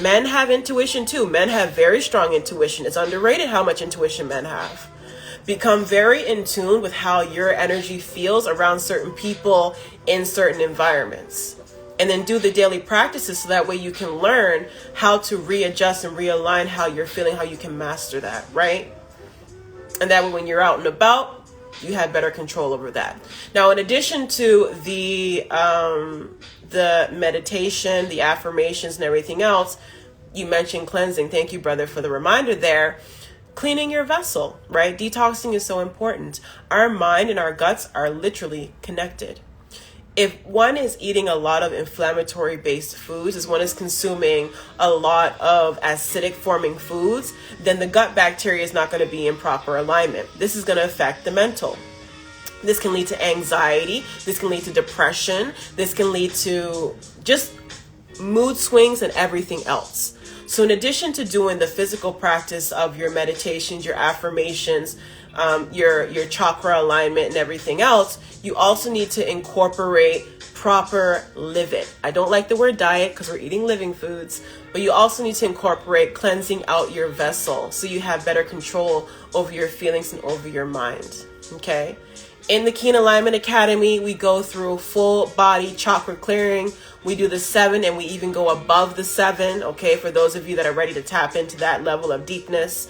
[SPEAKER 1] Men have intuition too. Men have very strong intuition. It's underrated how much intuition men have. Become very in tune with how your energy feels around certain people in certain environments. And then do the daily practices so that way you can learn how to readjust and realign how you're feeling, how you can master that, right? And that way when you're out and about, you have better control over that. Now, in addition to the meditation, the affirmations and everything else, you mentioned cleansing. Thank you, brother, for the reminder there. Cleaning your vessel, right? Detoxing is so important. Our mind and our guts are literally connected. If one is eating a lot of inflammatory based foods, as one is consuming a lot of acidic forming foods, then the gut bacteria is not going to be in proper alignment. This is going to affect the mental. This can lead to anxiety. This can lead to depression. This can lead to just mood swings and everything else. So in addition to doing the physical practice of your meditations, your affirmations, your chakra alignment and everything else, you also need to incorporate proper living. I don't like the word diet because we're eating living foods, but you also need to incorporate cleansing out your vessel so you have better control over your feelings and over your mind. Okay? In the Keen Alignment Academy, we go through full body chakra clearing. We do the 7 and we even go above the 7, okay, for those of you that are ready to tap into that level of deepness.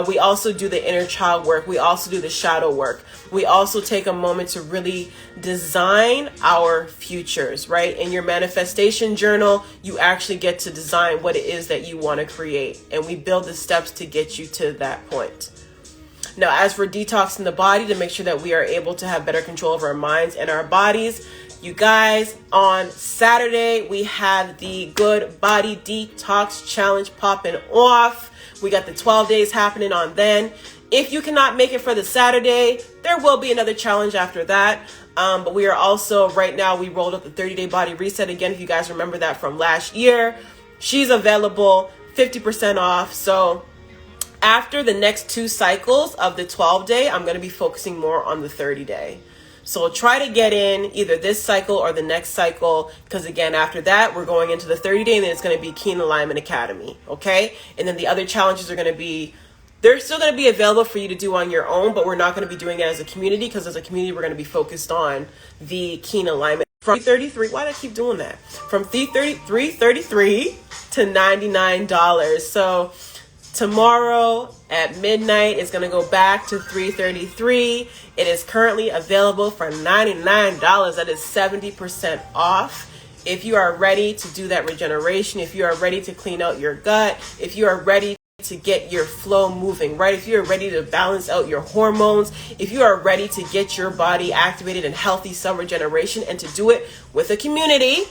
[SPEAKER 1] We also do the inner child work. We also do the shadow work. We also take a moment to really design our futures, right? In your manifestation journal, you actually get to design what it is that you want to create. And we build the steps to get you to that point. Now, as for detoxing the body to make sure that we are able to have better control over our minds and our bodies, you guys, on Saturday, we have the Good Body Detox Challenge popping off. We got the 12 days happening on then. If you cannot make it for the Saturday, there will be another challenge after that. But we are also, right now, we rolled up the 30-day body reset again. If you guys remember that from last year, she's available 50% off. So after the next 2 cycles of the 12-day, I'm going to be focusing more on the 30-day. So try to get in either this cycle or the next cycle, because again, after that, we're going into the 30-day, and then it's going to be Keen Alignment Academy, okay? And then the other challenges are going to be, they're still going to be available for you to do on your own, but we're not going to be doing it as a community, because as a community, we're going to be focused on the Keen Alignment. From 33, why do I keep doing that? From $333 to $99. So tomorrow at midnight, it's going to go back to $333. It is currently available for $99. That is 70% off. If you are ready to do that regeneration, if you are ready to clean out your gut, if you are ready to get your flow moving, right? If you're ready to balance out your hormones, if you are ready to get your body activated in healthy cell regeneration, and to do it with a community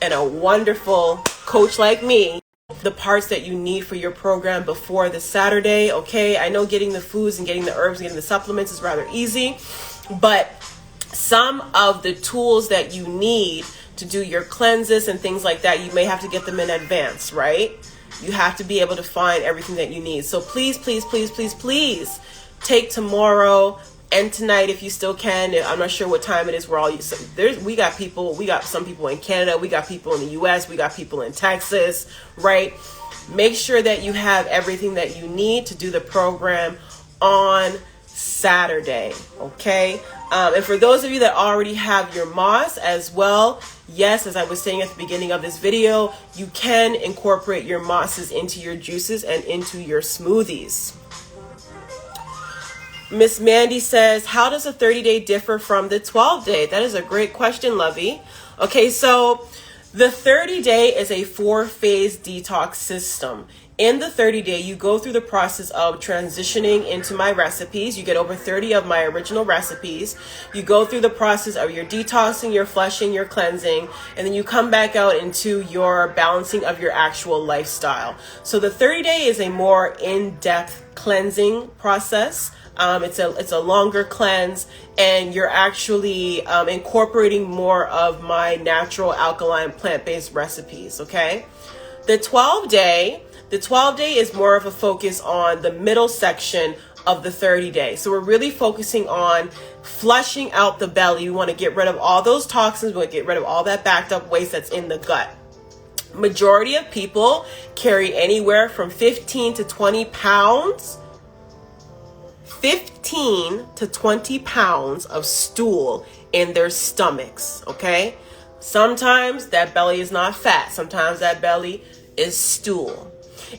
[SPEAKER 1] and a wonderful coach like me, the parts that you need for your program before the Saturday, okay? I know getting the foods and getting the herbs and getting the supplements is rather easy, but some of the tools that you need to do your cleanses and things like that, you may have to get them in advance, right? You have to be able to find everything that you need. So please, please, please, please, please take tomorrow and tonight if you still can. I'm not sure what time it is. We got some people in Canada, we got people in the US, we got people in Texas, right? Make sure that you have everything that you need to do the program on Saturday, okay? And for those of you that already have your moss as well, yes, as I was saying at the beginning of this video, you can incorporate your mosses into your juices and into your smoothies. Miss Mandy says, how does a 30-day differ from the 12-day? That is a great question, Lovey. Okay, so the 30-day is a 4-phase detox system. In the 30-day, you go through the process of transitioning into my recipes. You get over 30 of my original recipes. You go through the process of your detoxing, your flushing, your cleansing, and then you come back out into your balancing of your actual lifestyle. So the 30-day is a more in-depth cleansing process. It's a longer cleanse, and you're actually incorporating more of my natural alkaline plant-based recipes, okay? The 12-day is more of a focus on the middle section of the 30-day. So we're really focusing on flushing out the belly. We want to get rid of all those toxins. We want to get rid of all that backed up waste that's in the gut. Majority of people carry anywhere from 15 to 20 pounds. 15 to 20 pounds of stool in their stomachs, okay? Sometimes that belly is not fat. Sometimes that belly is stool.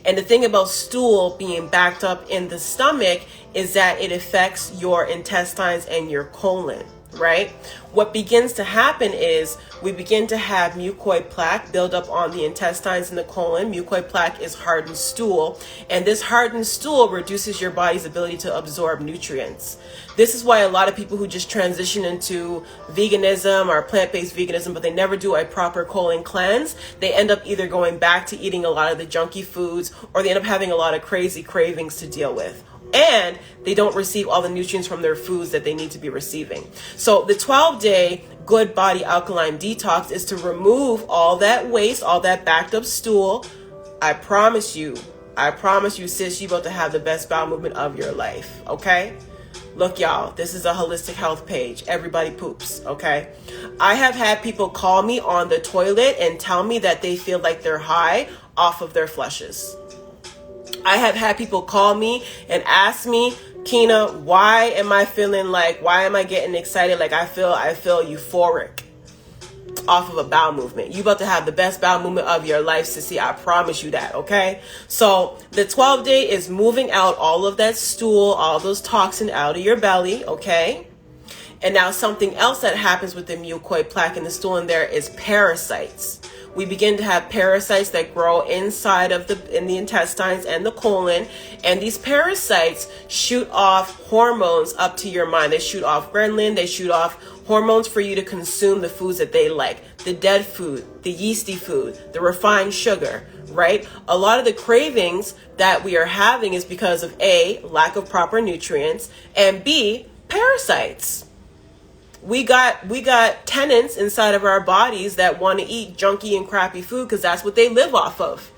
[SPEAKER 1] And the thing about stool being backed up in the stomach is that it affects your intestines and your colon, right? What begins to happen is we begin to have mucoid plaque build up on the intestines and the colon. Mucoid plaque is hardened stool, and this hardened stool reduces your body's ability to absorb nutrients. This is why a lot of people who just transition into veganism or plant-based veganism, but they never do a proper colon cleanse, they end up either going back to eating a lot of the junky foods, or they end up having a lot of crazy cravings to deal with. And they don't receive all the nutrients from their foods that they need to be receiving. So the 12-day good body alkaline detox is to remove all that waste, all that backed up stool. I promise you, sis, you're about to have the best bowel movement of your life, okay? Look, y'all, this is a holistic health page. Everybody poops, okay? I have had people call me on the toilet and tell me that they feel like they're high off of their flushes. I have had people call me and ask me, Kina, why am I getting excited? Like I feel euphoric off of a bowel movement. You about to have the best bowel movement of your life, sissy. I promise you that, okay? So the 12-day is moving out all of that stool, all those toxins out of your belly, okay? And now something else that happens with the mucoid plaque and the stool in there is parasites. We begin to have parasites that grow inside of in the intestines and the colon. And these parasites shoot off hormones up to your mind. They shoot off ghrelin. They shoot off hormones for you to consume the foods that they like. The dead food, the yeasty food, the refined sugar, right? A lot of the cravings that we are having is because of A, lack of proper nutrients, and B, parasites. We got tenants inside of our bodies that want to eat junky and crappy food because that's what they live off of.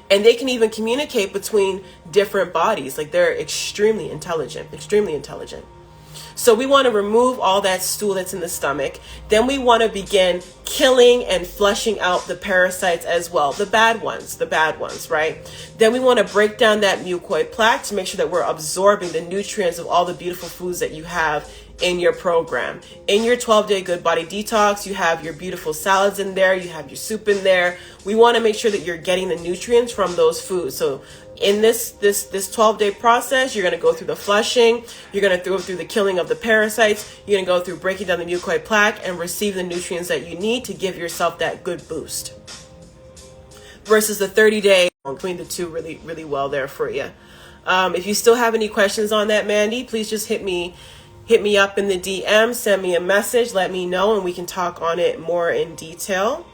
[SPEAKER 1] And they can even communicate between different bodies. Like they're extremely intelligent. So we want to remove all that stool that's in the stomach. Then we want to begin killing and flushing out the parasites as well, the bad ones, right? Then we want to break down that mucoid plaque to make sure that we're absorbing the nutrients of all the beautiful foods that you have in your program. In your 12-day Good Body Detox, you have your beautiful salads in there, you have your soup in there. We want to make sure that you're getting the nutrients from those foods. So in this 12-day process, you're going to go through the flushing, you're going to go through the killing of the parasites, you're going to go through breaking down the mucoid plaque and receive the nutrients that you need to give yourself that good boost. Versus the 30-day, between the two really, really well there for you. If you still have any questions on that, Mandy, please just hit me up in the DM, send me a message, let me know, and we can talk on it more in detail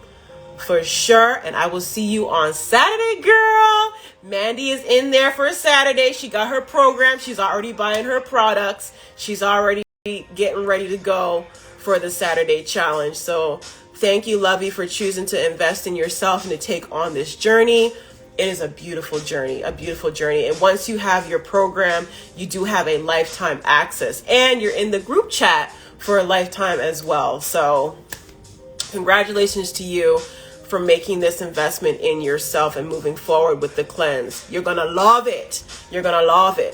[SPEAKER 1] for sure. And I will see you on Saturday, girl. Mandy is in there for Saturday. She got her program. She's already buying her products. She's already getting ready to go for the Saturday challenge. So thank you, Lovey, for choosing to invest in yourself and to take on this journey. It is a beautiful journey, And once you have your program, you do have a lifetime access, and you're in the group chat for a lifetime as well. So congratulations to you for making this investment in yourself and moving forward with the cleanse. You're going to love it.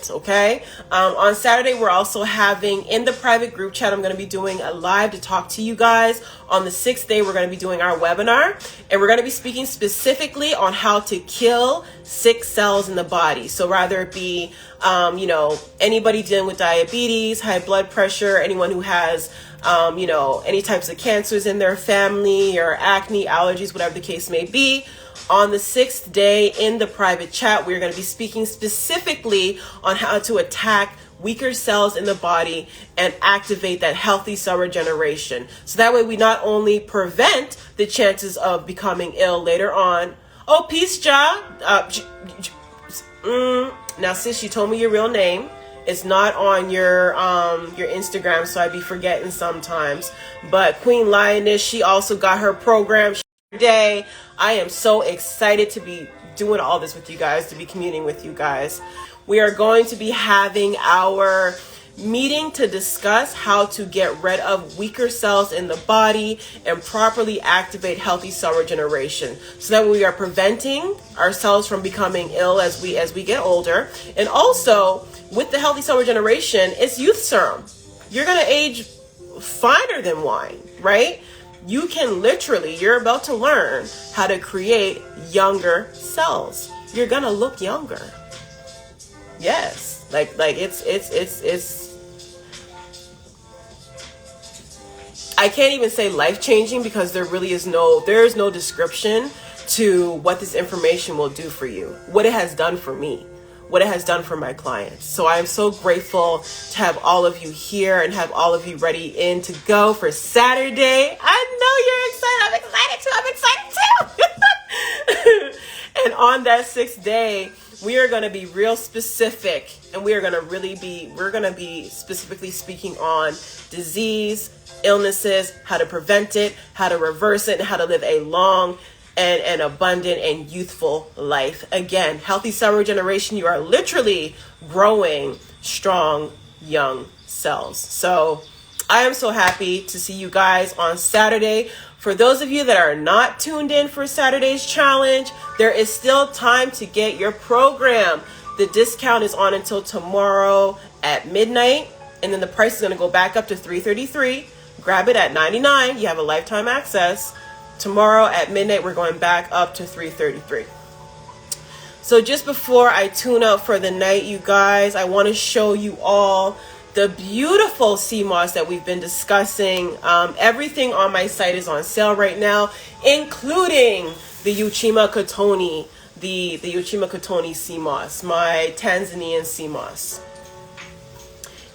[SPEAKER 1] Okay? On Saturday, we're also having, in the private group chat, I'm going to be doing a live to talk to you guys. On the 6th day, we're going to be doing our webinar, and we're going to be speaking specifically on how to kill sick cells in the body. So rather it be, anybody dealing with diabetes, high blood pressure, anyone who has any types of cancers in their family, or acne, allergies, whatever the case may be. On the 6th day in the private chat, we're going to be speaking specifically on how to attack weaker cells in the body and activate that healthy cell regeneration. So that way we not only prevent the chances of becoming ill later on. Oh, peace, Ja. Now, sis, you told me your real name. It's not on your Instagram, so I be forgetting sometimes. But Queen Lioness, she also got her program today. I am so excited to be doing all this with you guys, to be communing with you guys. We are going to be having our meeting to discuss how to get rid of weaker cells in the body and properly activate healthy cell regeneration, so that we are preventing ourselves from becoming ill as we get older. And also, with the healthy cell regeneration, it's youth serum. You're going to age finer than wine, right? You can you're about to learn how to create younger cells. You're going to look younger. Yes. Like it's I can't even say life-changing, because there is no description to what this information will do for you, what it has done for me, what it has done for my clients. So I am so grateful to have all of you here and have all of you ready in to go for Saturday. I know you're excited. I'm excited too. And on that 6th day, we are going to be real specific, and we're going to be specifically speaking on disease, illnesses, how to prevent it, how to reverse it, and how to live a long and an abundant and youthful life. Again, healthy cell regeneration, you are literally growing strong, young cells. So I am so happy to see you guys on Saturday. For those of you that are not tuned in for Saturday's challenge, there is still time to get your program. The discount is on until tomorrow at midnight, and then the price is going to go back up to $333. Grab it at $99. You have a lifetime access. Tomorrow at midnight, we're going back up to $333. So just before I tune out for the night, you guys, I want to show you all the beautiful sea moss that we've been discussing. Everything on my site is on sale right now, including the Uchima Kotoni, the Uchima Kotoni sea moss, my Tanzanian sea moss.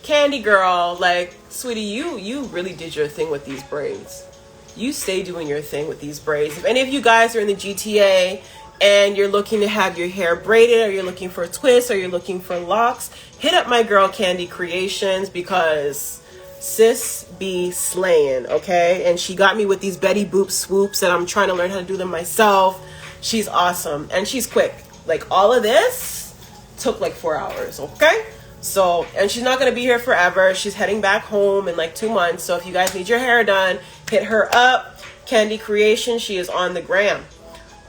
[SPEAKER 1] Candy girl, like, sweetie, you really did your thing with these braids. You stay doing your thing with these braids. If any of you guys are in the GTA and you're looking to have your hair braided, or you're looking for a twist, or you're looking for locks, hit up my girl Candy Creations, because sis be slaying, okay? And she got me with these Betty Boop swoops, and I'm trying to learn how to do them myself. She's awesome, and she's quick. Like, all of this took like 4 hours, okay? So, and she's not going to be here forever. She's heading back home in like 2 months. So if you guys need your hair done, hit her up. Candy Creation. She is on the gram.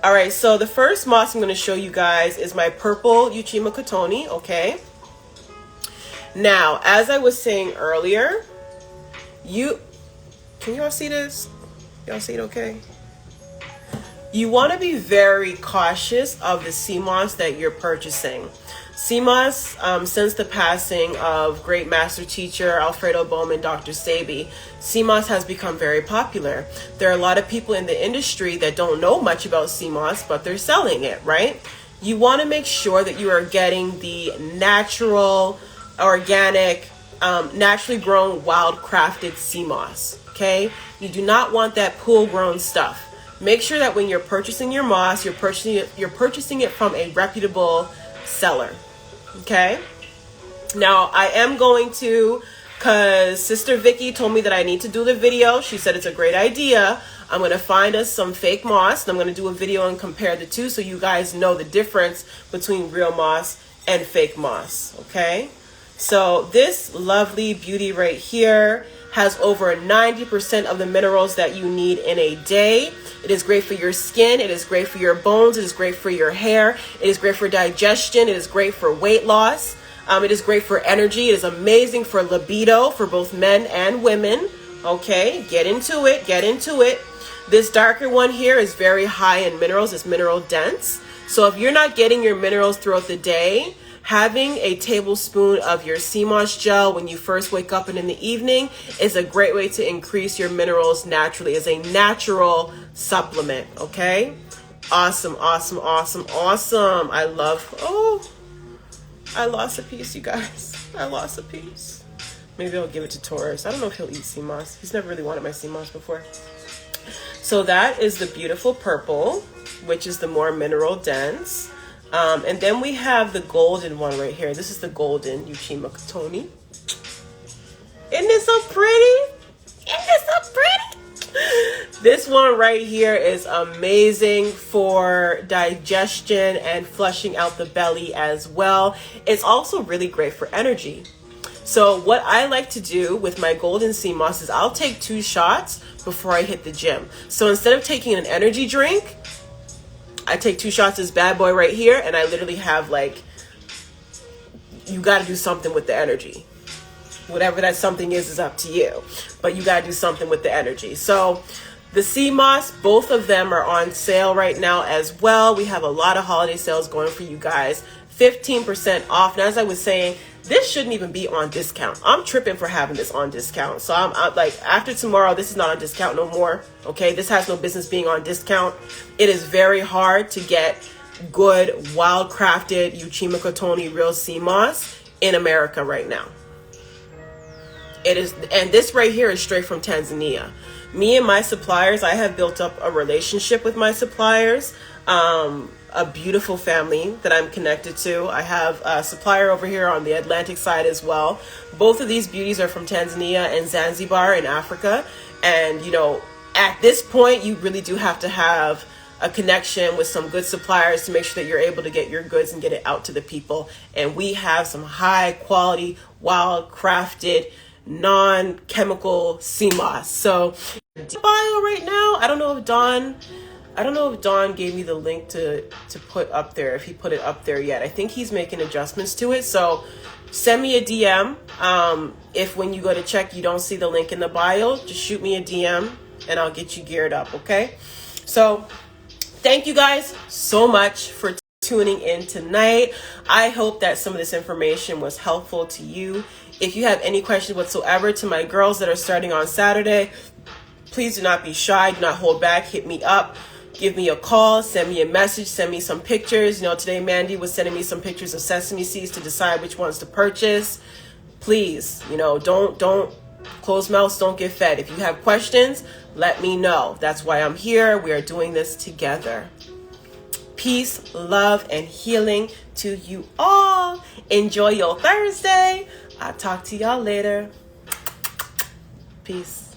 [SPEAKER 1] All right. So the first moss I'm going to show you guys is my purple Uchima Kotoni. Okay. Now, as I was saying earlier, can y'all see this? Y'all see it okay? You want to be very cautious of the sea moss that you're purchasing. Sea moss, since the passing of great master teacher Alfredo Bowman, Dr. Sabi, sea moss has become very popular. There are a lot of people in the industry that don't know much about sea moss, but they're selling it, right? You want to make sure that you are getting the natural, organic, naturally grown, wild crafted sea moss, okay? You do not want that pool grown stuff. Make sure that when you're purchasing your moss, you're purchasing it from a reputable seller. Okay. Now I am going to, cause Sister Vicky told me that I need to do the video. She said it's a great idea. I'm going to find us some fake moss and I'm going to do a video and compare the two so you guys know the difference between real moss and fake moss. Okay. So this lovely beauty right here has over 90% of the minerals that you need in a day. It is great for your skin. It is great for your bones. It is great for your hair. It is great for digestion. It is great for weight loss. It is great for energy. It is amazing for libido for both men and women. Okay, get into it. Get into it. This darker one here is very high in minerals. It's mineral dense. So if you're not getting your minerals throughout the day, having a tablespoon of your sea moss gel when you first wake up and in the evening is a great way to increase your minerals naturally as a natural supplement. Okay. Awesome. Awesome. Awesome. Awesome. I lost a piece, you guys. I lost a piece. Maybe I'll give it to Taurus. I don't know if he'll eat sea moss. He's never really wanted my sea moss before. So that is the beautiful purple, which is the more mineral dense. And then we have the golden one right here. This is the golden Uchima Kotoni. Isn't it so pretty? Isn't it so pretty? This one right here is amazing for digestion and flushing out the belly as well. It's also really great for energy. So what I like to do with my golden sea moss is I'll take 2 shots before I hit the gym. So instead of taking an energy drink, I take 2 shots of this bad boy right here, and I literally have like, you got to do something with the energy. Whatever that something is up to you, but you got to do something with the energy. So the sea moss, both of them are on sale right now as well. We have a lot of holiday sales going for you guys. 15% off. And as I was saying, this shouldn't even be on discount. I'm tripping for having this on discount. So I'm like, after tomorrow, this is not on discount no more. Okay, this has no business being on discount. It is very hard to get good, wild crafted Uchima Kotoni real sea moss in America right now. It is, and this right here is straight from Tanzania. Me and my suppliers, I have built up a relationship with my suppliers. A beautiful family that I'm connected to. I have a supplier over here on the Atlantic side as well. Both of these beauties are from Tanzania and Zanzibar in Africa. And, you know, at this point, you really do have to have a connection with some good suppliers to make sure that you're able to get your goods and get it out to the people. And we have some high quality, wild crafted, non-chemical sea moss. So bio right now, I don't know if Don gave me the link to put up there, if he put it up there yet. I think he's making adjustments to it. So send me a DM. If when you go to check, you don't see the link in the bio, just shoot me a DM and I'll get you geared up. Okay. So thank you guys so much for tuning in tonight. I hope that some of this information was helpful to you. If you have any questions whatsoever, to my girls that are starting on Saturday, please do not be shy. Do not hold back. Hit me up. Give me a call, send me a message, send me some pictures. You know, today Mandy was sending me some pictures of sesame seeds to decide which ones to purchase. Please, you know, don't close mouths, don't get fed. If you have questions, let me know. That's why I'm here. We are doing this together. Peace, love, and healing to you all. Enjoy your Thursday. I'll talk to y'all later. Peace.